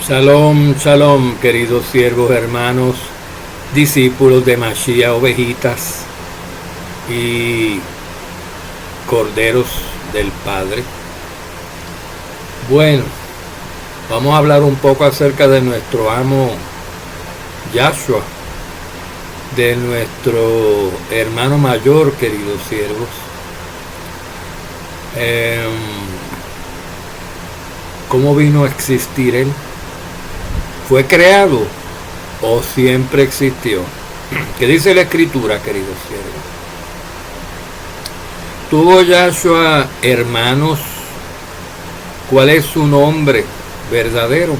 Shalom, shalom, queridos siervos, hermanos, discípulos de Mashiach, ovejitas y corderos del Padre. Bueno, vamos a hablar un poco acerca de nuestro amo Yahshua, de nuestro hermano mayor, queridos siervos. ¿Cómo vino a existir él? ¿Fue creado o siempre existió? ¿Qué dice la Escritura, queridos siervos? ¿Tuvo Yahshua hermanos? ¿Cuál es su nombre verdadero?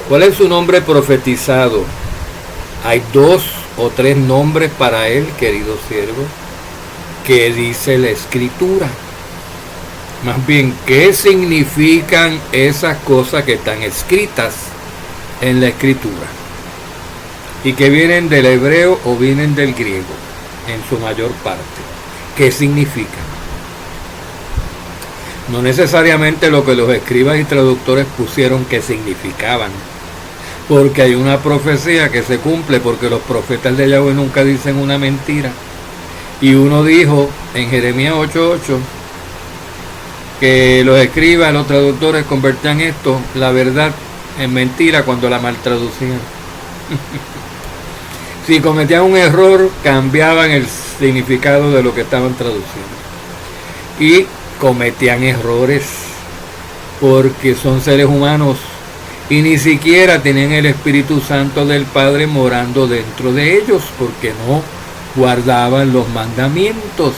¿Cuál es su nombre profetizado? Hay 2 o 3 nombres para él, queridos siervos. ¿Qué dice la Escritura? Más bien, ¿qué significan esas cosas que están escritas en la Escritura? Y que vienen del hebreo o vienen del griego, en su mayor parte. ¿Qué significan? No necesariamente lo que los escribas y traductores pusieron que significaban, porque hay una profecía que se cumple, porque los profetas de Yahweh nunca dicen una mentira. Y uno dijo en Jeremías 8:8 que los escribas, los traductores convertían esto, la verdad, en mentira cuando la mal traducían. Si cometían un error, cambiaban el significado de lo que estaban traduciendo. Y cometían errores porque son seres humanos y ni siquiera tenían el Espíritu Santo del Padre morando dentro de ellos, porque no guardaban los mandamientos.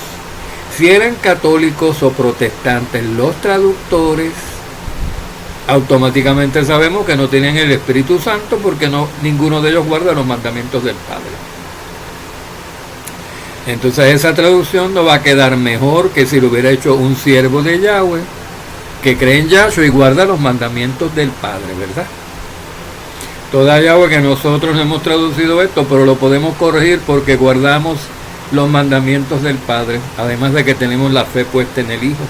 Si eran católicos o protestantes los traductores, automáticamente sabemos que no tenían el Espíritu Santo, porque ninguno de ellos guarda los mandamientos del Padre. Entonces esa traducción no va a quedar mejor que si lo hubiera hecho un siervo de Yahweh que cree en Yahshua y guarda los mandamientos del Padre, ¿verdad? Toda Yahweh que nosotros hemos traducido esto, pero lo podemos corregir porque guardamos los mandamientos del Padre, además de que tenemos la fe puesta en el Hijo.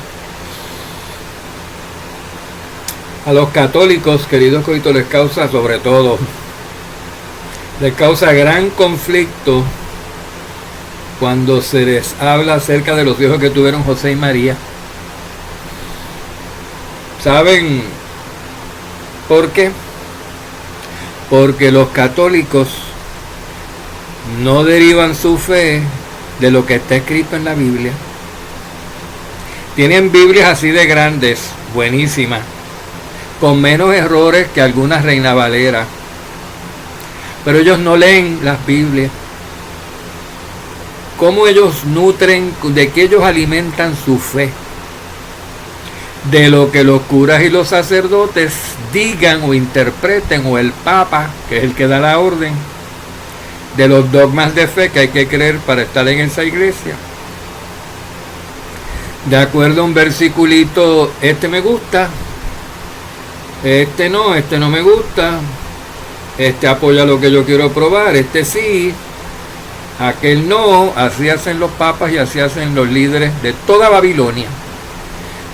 A los católicos, queridos coitos, les causa, sobre todo, les causa gran conflicto cuando se les habla acerca de los hijos que tuvieron José y María. ¿Saben por qué? Porque los católicos no derivan su fe de lo que está escrito en la Biblia. Tienen Biblias así de grandes, buenísimas, con menos errores que algunas Reina Valera, pero ellos no leen las Biblias. ¿Cómo ellos nutren, de qué ellos alimentan su fe? De lo que los curas y los sacerdotes digan o interpreten, o el Papa, que es el que da la orden, de los dogmas de fe que hay que creer para estar en esa iglesia. De acuerdo a un versiculito, este me gusta, este no me gusta, este apoya lo que yo quiero probar, este sí, aquel no. Así hacen los papas y así hacen los líderes de toda Babilonia,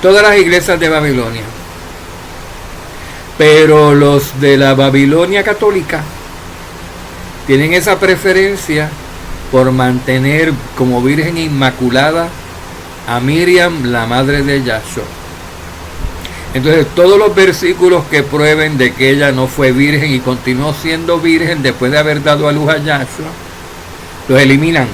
todas las iglesias de Babilonia. Pero los de la Babilonia católica tienen esa preferencia por mantener como virgen inmaculada a Miriam, la madre de Yahshua. Entonces todos los versículos que prueben de que ella no fue virgen y continuó siendo virgen después de haber dado a luz a Yahshua, los eliminan.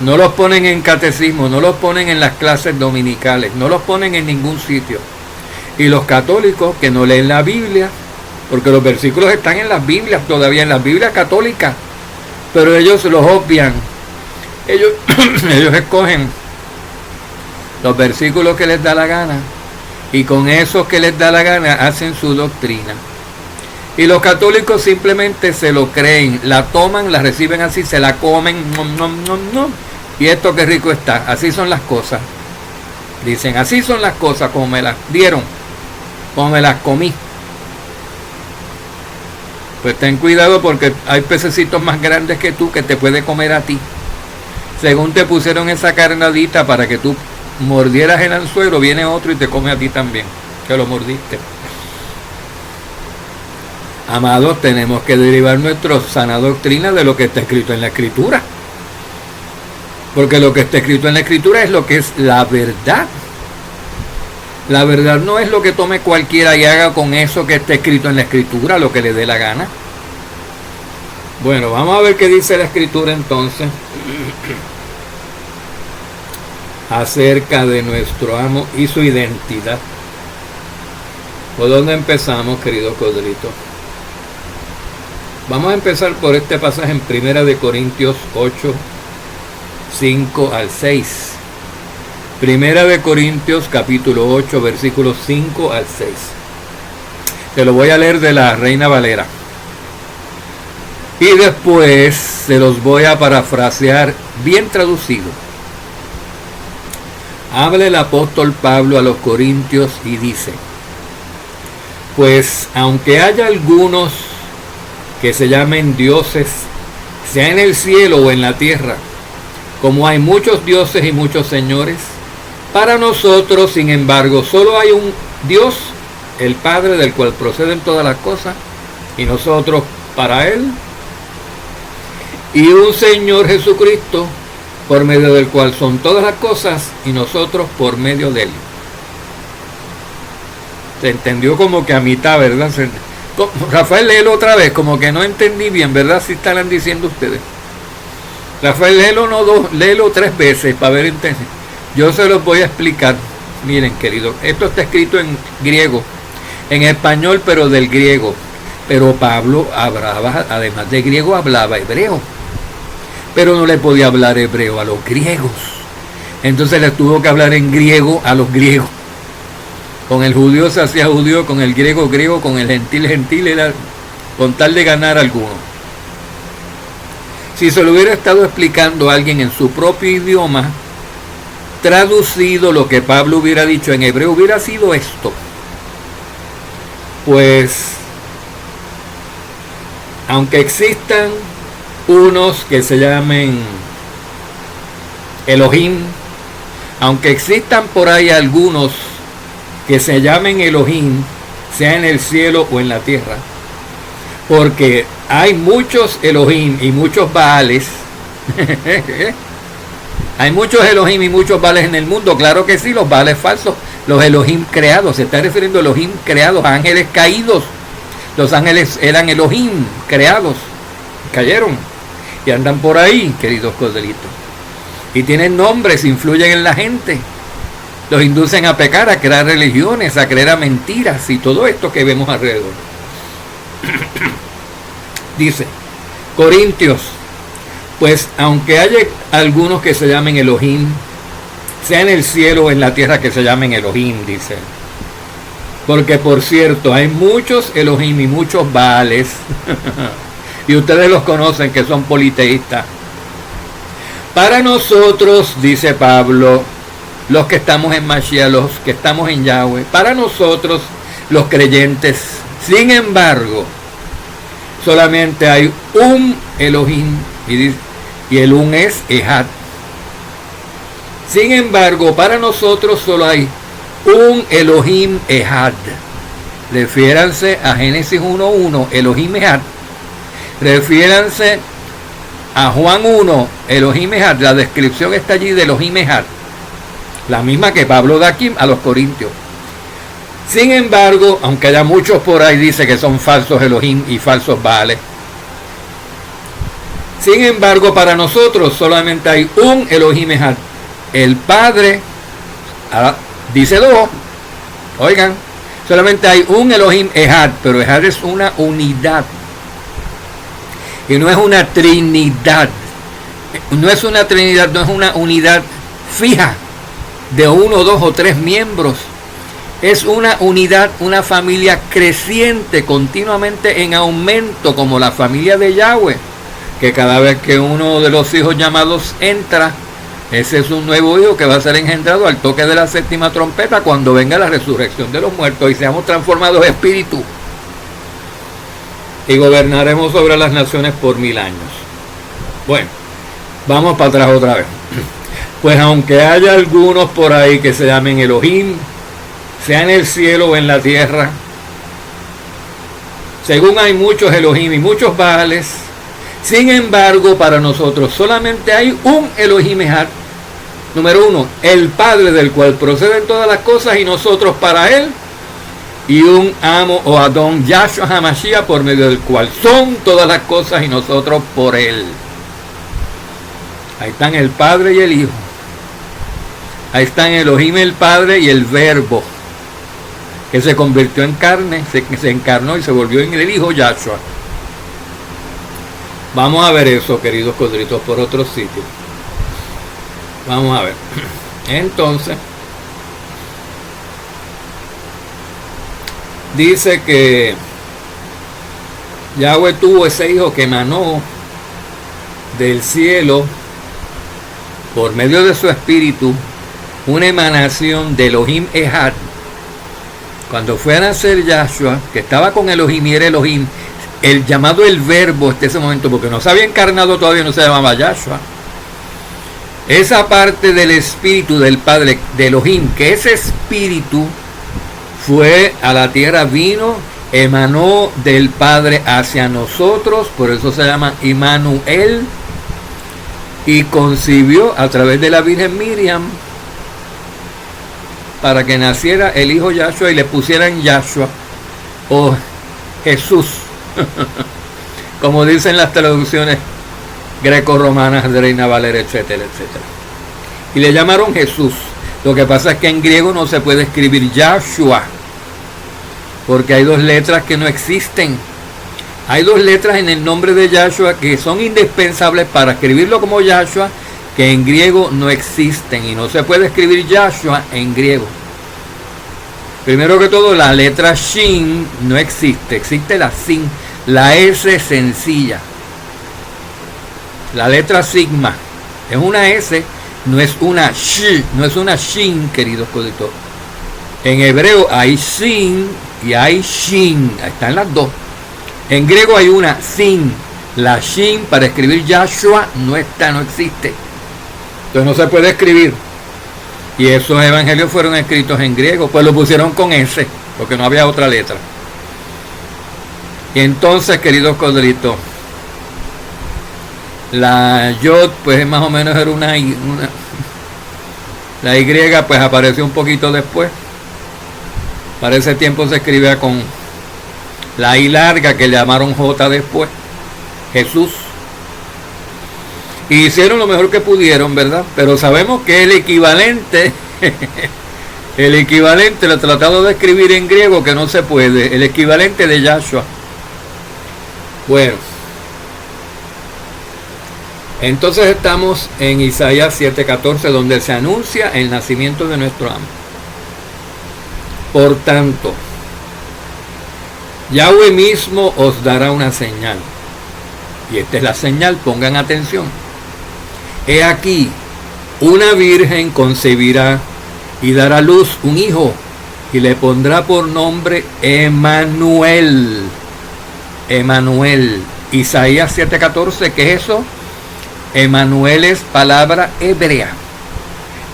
No los ponen en catecismo, no los ponen en las clases dominicales, no los ponen en ningún sitio. Y los católicos que no leen la Biblia, porque los versículos están en las Biblias todavía, en las Biblias católicas, pero ellos los obvian. Ellos escogen los versículos que les da la gana, y con esos que les da la gana hacen su doctrina. Y los católicos simplemente se lo creen, la toman, la reciben así, se la comen, y esto qué rico está, así son las cosas. Dicen, así son las cosas, como me las dieron, como me las comí. Pues ten cuidado, porque hay pececitos más grandes que tú que te puede comer a ti. Según te pusieron esa carnadita para que tú mordieras el anzuelo, viene otro y te come a ti también, que lo mordiste. Amados, tenemos que derivar nuestra sana doctrina de lo que está escrito en la Escritura. Porque lo que está escrito en la Escritura es lo que es la verdad. La verdad no es lo que tome cualquiera y haga con eso que está escrito en la Escritura, lo que le dé la gana. Bueno, vamos a ver qué dice la Escritura entonces acerca de nuestro amo y su identidad. ¿Por dónde empezamos, querido Codrito? Vamos a empezar por este pasaje en 1 Corintios 8, 5 al 6. 1 Corintios capítulo 8, versículos 5 al 6. Se lo voy a leer de la Reina Valera. Y después se los voy a parafrasear bien traducido. Habla el apóstol Pablo a los Corintios y dice: pues aunque haya algunos que se llamen dioses, sea en el cielo o en la tierra, como hay muchos dioses y muchos señores, para nosotros, sin embargo, solo hay un Dios, el Padre, del cual proceden todas las cosas, y nosotros para Él, y un Señor Jesucristo, por medio del cual son todas las cosas, y nosotros por medio de Él. Se entendió como que a mitad, ¿verdad? Rafael, léelo otra vez, como que no entendí bien, ¿verdad? Si estarán diciendo ustedes. Rafael, léelo no dos, léelo 3 veces para ver entender. Yo se los voy a explicar. Miren, querido, esto está escrito en griego, en español, pero del griego. Pero Pablo hablaba, además de griego, hablaba hebreo. Pero no le podía hablar hebreo a los griegos. Entonces les tuvo que hablar en griego a los griegos. Con el judío se hacía judío, con el griego griego, con el gentil era con tal de ganar alguno. Si se lo hubiera estado explicando a alguien en su propio idioma, traducido lo que Pablo hubiera dicho en hebreo, hubiera sido esto. Pues, aunque existan unos que se llamen Elohim, aunque existan por ahí algunos que se llamen Elohim, sea en el cielo o en la tierra, porque hay muchos Elohim y muchos Baales. Hay muchos Elohim y muchos Baales en el mundo, claro que sí, los Baales falsos, los Elohim creados, se está refiriendo a Elohim creados, ángeles caídos. Los ángeles eran Elohim creados, cayeron y andan por ahí, queridos cordelitos, y tienen nombres, influyen en la gente, los inducen a pecar, a crear religiones, a creer a mentiras y todo esto que vemos alrededor. Dice Corintios: pues aunque haya algunos que se llamen Elohim, sea en el cielo o en la tierra que se llamen Elohim, dice. Porque por cierto, hay muchos Elohim y muchos Baales, y ustedes los conocen, que son politeístas. Para nosotros, dice Pablo, los que estamos en Mashiach, los que estamos en Yahweh, para nosotros, los creyentes, sin embargo, solamente hay un Elohim, y el un es Ejad. Sin embargo, para nosotros solo hay un Elohim Ejad. Refiéranse a Génesis 1:1, Elohim Ejad. Refiéranse a Juan 1, Elohim Ejad. La descripción está allí de Elohim Ejad, la misma que Pablo da aquí a los Corintios. Sin embargo, aunque haya muchos por ahí, dice que son falsos Elohim y falsos Baales. Sin embargo, para nosotros solamente hay un Elohim Ejad, el Padre. Dice 2, oigan, solamente hay un Elohim Ejad, pero Ejad es una unidad y no es una trinidad. No es una trinidad, no es una unidad fija de 1, 2 o 3 miembros. Es una unidad, una familia creciente, continuamente en aumento, como la familia de Yahweh, que cada vez que uno de los hijos llamados entra, ese es un nuevo hijo que va a ser engendrado al toque de la 7ª trompeta, cuando venga la resurrección de los muertos y seamos transformados en espíritu, y gobernaremos sobre las naciones por 1000 años. Bueno, vamos para atrás otra vez. Pues aunque haya algunos por ahí que se llamen Elohim, sea en el cielo o en la tierra, Según hay muchos Elohim y muchos Baales, sin embargo, para nosotros solamente hay un Elohim Echad. Número uno, el Padre del cual proceden todas las cosas y nosotros para Él. Y un amo o Adón, Yahshua HaMashiach, por medio del cual son todas las cosas y nosotros por Él. Ahí están el Padre y el Hijo. Ahí están Elohim el Padre y el Verbo, que se convirtió en carne, se encarnó y se volvió en el Hijo Yahshua. Vamos a ver eso, queridos codritos, por otros sitios. Vamos a ver. Entonces, dice que Yahweh tuvo ese hijo que emanó del cielo por medio de su espíritu, una emanación de Elohim Echad. Cuando fue a nacer Yahshua, que estaba con Elohim y era Elohim, el llamado el Verbo hasta ese momento, porque no se había encarnado todavía, no se llamaba Yahshua. Esa parte del espíritu del Padre, de Elohim, que ese espíritu fue a la tierra, vino, emanó del Padre hacia nosotros, por eso se llama Immanuel, y concibió a través de la Virgen Miriam para que naciera el Hijo Yahshua y le pusieran Yahshua o Jesús, como dicen las traducciones greco-romanas de Reina Valera, etcétera, etcétera. Y le llamaron Jesús. Lo que pasa es que en griego no se puede escribir Yahshua, porque hay dos letras que no existen. Hay dos letras en el nombre de Yahshua que son indispensables para escribirlo como Yahshua, que en griego no existen, y no se puede escribir Yahshua en griego. Primero que todo, la letra Shin no existe, existe la Sin, la S sencilla. La letra Sigma es una S, no es una Sh, no es una Shin, queridos coditos. En hebreo hay Sin y hay Shin, ahí están las dos. En griego hay una Sin, la Shin para escribir Yahshua no está, no existe. Entonces no se puede escribir. Y esos evangelios fueron escritos en griego, pues lo pusieron con S, porque no había otra letra. Y entonces, queridos codritos, la Yod, pues más o menos era una la Y, pues apareció un poquito después. Para ese tiempo se escribía con la I larga, que le llamaron J después, Jesús. Y hicieron lo mejor que pudieron, ¿verdad? Pero sabemos que el equivalente lo he tratado de escribir en griego, que no se puede, el equivalente de Yahshua. Bueno, entonces estamos en Isaías 7:14, donde se anuncia el nacimiento de nuestro amo. Por tanto, Yahweh mismo os dará una señal. Y esta es la señal, pongan atención. He aquí, una virgen concebirá y dará a luz un hijo, y le pondrá por nombre Emmanuel. Emmanuel. Isaías 7:14, ¿qué es eso? Emmanuel es palabra hebrea,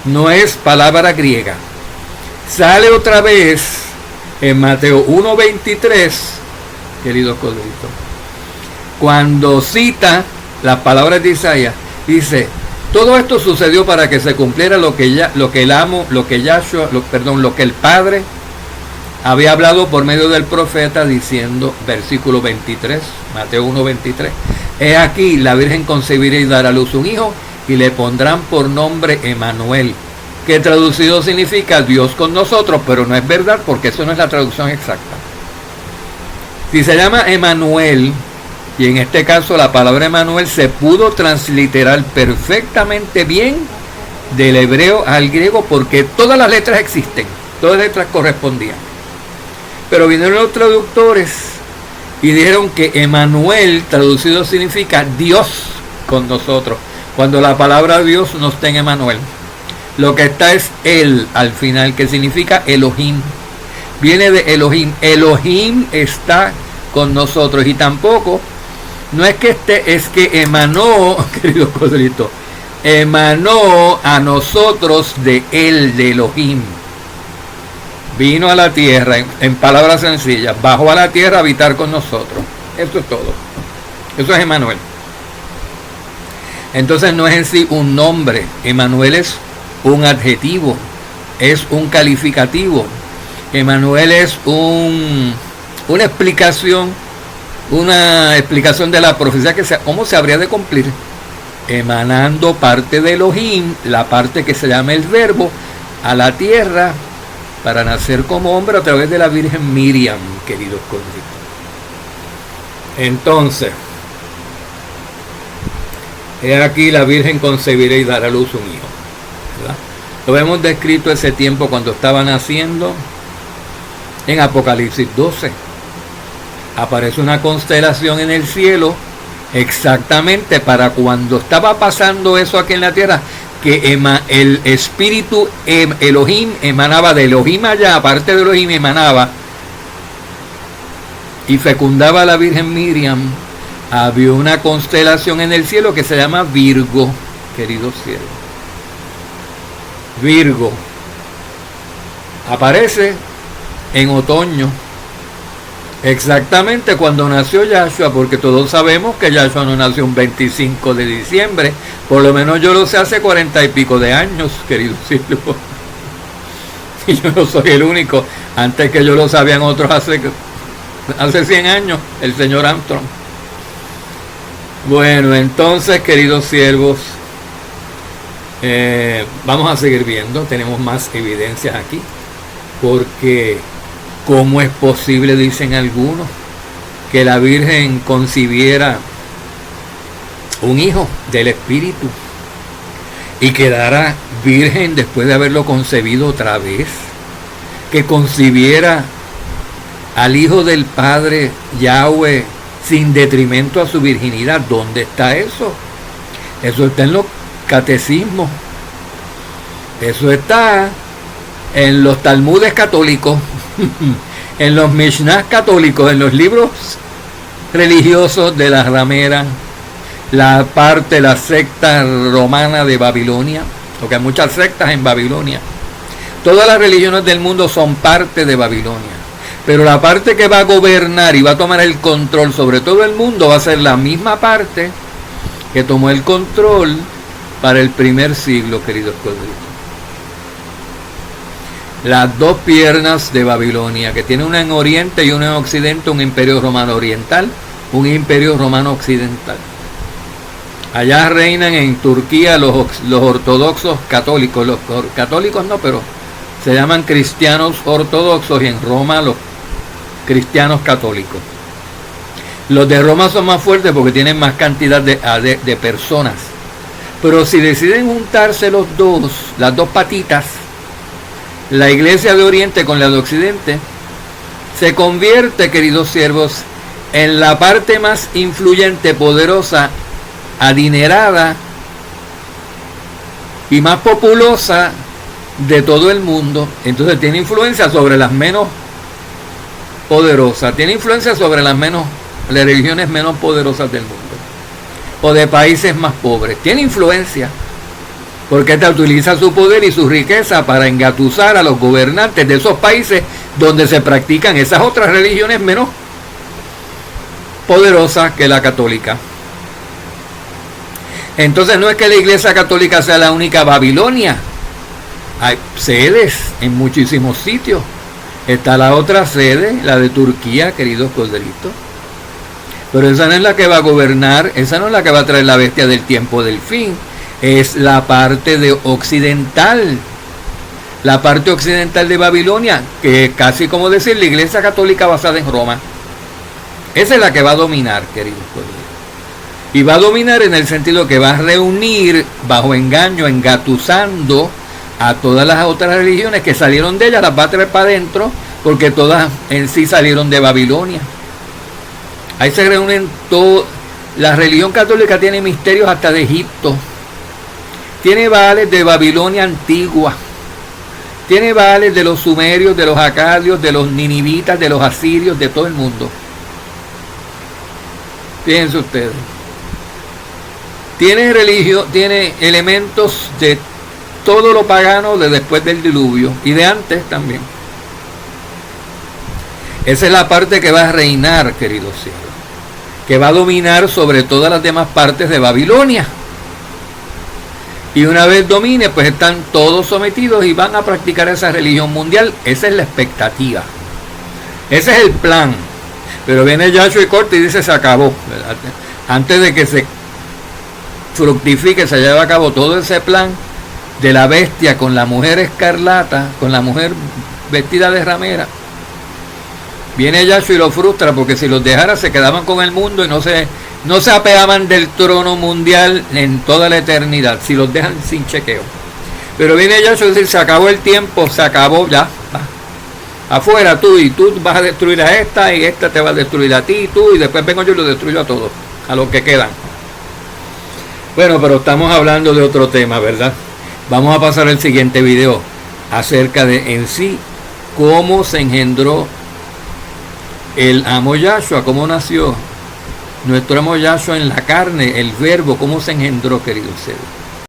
no es palabra griega. Sale otra vez en Mateo 1:23, queridos codritos, cuando cita las palabras de Isaías, dice: todo esto sucedió para que se cumpliera lo que el Padre había hablado por medio del profeta, diciendo, versículo 23, Mateo 1:23, he aquí, la Virgen concebirá y dará a luz un hijo, y le pondrán por nombre Emmanuel, que traducido significa Dios con nosotros, pero no es verdad, porque eso no es la traducción exacta. Si se llama Emmanuel, y en este caso la palabra Emmanuel se pudo transliterar perfectamente bien del hebreo al griego, porque todas las letras existen, todas las letras correspondían. Pero vinieron los traductores y dijeron que Emmanuel traducido significa Dios con nosotros, cuando la palabra Dios no está en Emmanuel. Lo que está es Él al final, que significa Elohim. Viene de Elohim. Elohim está con nosotros, y tampoco no es que esté, es que emanó, querido codrito, emanó a nosotros de Él, de Elohim. vino a la tierra, en palabras sencillas, bajó a la tierra a habitar con nosotros. Eso es todo. Eso es Emmanuel. Entonces no es en sí un nombre. Emmanuel es un adjetivo, es un calificativo. Emmanuel es una explicación de la profecía cómo se habría de cumplir. Emanando parte de Elohim, la parte que se llama el verbo, a la tierra para nacer como hombre a través de la Virgen Miriam, queridos conmigo. Entonces, he aquí la Virgen concebirá y dará a luz un hijo, ¿verdad? Lo hemos descrito ese tiempo cuando estaba naciendo en Apocalipsis 12. Aparece una constelación en el cielo exactamente para cuando estaba pasando eso aquí en la tierra, que el espíritu Elohim emanaba de Elohim allá, aparte de Elohim emanaba y fecundaba a la Virgen Miriam. Había una constelación en el cielo que se llama Virgo, queridos cielos. Virgo aparece en otoño, exactamente cuando nació Yahshua, porque todos sabemos que Yahshua no nació un 25 de diciembre, por lo menos yo lo sé hace 40 y pico de años, queridos cielos. Y yo no soy el único, antes que yo lo sabían otros hace 100 años, el señor Armstrong. Bueno, entonces, queridos siervos, vamos a seguir viendo, tenemos más evidencias aquí, porque ¿cómo es posible, dicen algunos, que la Virgen concibiera un hijo del Espíritu y quedara virgen después de haberlo concebido otra vez? Que concibiera al Hijo del Padre, Yahweh, sin detrimento a su virginidad. ¿Dónde está eso? Eso está en los catecismos. Eso está en los talmudes católicos, en los mishnah católicos, en los libros religiosos de la ramera, la secta romana de Babilonia, porque hay muchas sectas en Babilonia. Todas las religiones del mundo son parte de Babilonia, pero la parte que va a gobernar y va a tomar el control sobre todo el mundo va a ser la misma parte que tomó el control para el primer siglo, queridos corderitos. Las dos piernas de Babilonia, que tiene una en Oriente y una en Occidente, un imperio romano oriental, un imperio romano occidental. Allá reinan en Turquía los ortodoxos católicos, los católicos no, pero se llaman cristianos ortodoxos, y en Roma los cristianos católicos. Los de Roma son más fuertes porque tienen más cantidad de personas. Pero si deciden juntarse las dos patitas, la iglesia de Oriente con la de Occidente, se convierte, queridos siervos, en la parte más influyente, poderosa, adinerada y más populosa de todo el mundo. Entonces tiene influencia sobre las menos poderosas, tiene influencia sobre las religiones menos poderosas del mundo, o de países más pobres. Tiene influencia porque esta utiliza su poder y su riqueza para engatusar a los gobernantes de esos países donde se practican esas otras religiones menos poderosas que la católica. Entonces no es que la iglesia católica sea la única Babilonia. Hay sedes en muchísimos sitios. Está la otra sede, la de Turquía, queridos corderitos. Pero esa no es la que va a gobernar, esa no es la que va a traer la bestia del tiempo del fin. Es la parte occidental. La parte occidental de Babilonia, que es casi como decir la iglesia católica basada en Roma. Esa es la que va a dominar, queridos corderitos. Y va a dominar en el sentido que va a reunir bajo engaño, engatusando a todas las otras religiones que salieron de ella, las va a traer para adentro, porque todas en sí salieron de Babilonia. Ahí se reúnen todos. La religión católica tiene misterios hasta de Egipto. Tiene baales de Babilonia antigua. Tiene baales de los sumerios, de los acadios, de los ninivitas, de los asirios, de todo el mundo. Fíjense ustedes. Tiene religión, tiene elementos de todo lo pagano de después del diluvio y de antes también. Esa es la parte que va a reinar, queridos cielos, que va a dominar sobre todas las demás partes de Babilonia. Y una vez domine, pues están todos sometidos y van a practicar esa religión mundial. Esa es la expectativa. Ese es el plan. Pero viene Yahshua y corta y dice se acabó, ¿verdad? Antes de que se fructifique, se lleve a cabo todo ese plan de la bestia con la mujer escarlata, con la mujer vestida de ramera. Viene Yahshua y lo frustra, porque si los dejara se quedaban con el mundo y no se apeaban del trono mundial en toda la eternidad, si los dejan sin chequeo. Pero viene Yahshua y dice se acabó el tiempo, se acabó, ya, va. Afuera tú, y tú vas a destruir a esta, y esta te va a destruir a ti, y tú, y después vengo yo y lo destruyo a todos, a los que quedan. Bueno, pero estamos hablando de otro tema, ¿verdad? Vamos a pasar al siguiente video acerca de en sí cómo se engendró el amo Yahshua, cómo nació nuestro amo Yahshua en la carne, el verbo, cómo se engendró, queridos seres.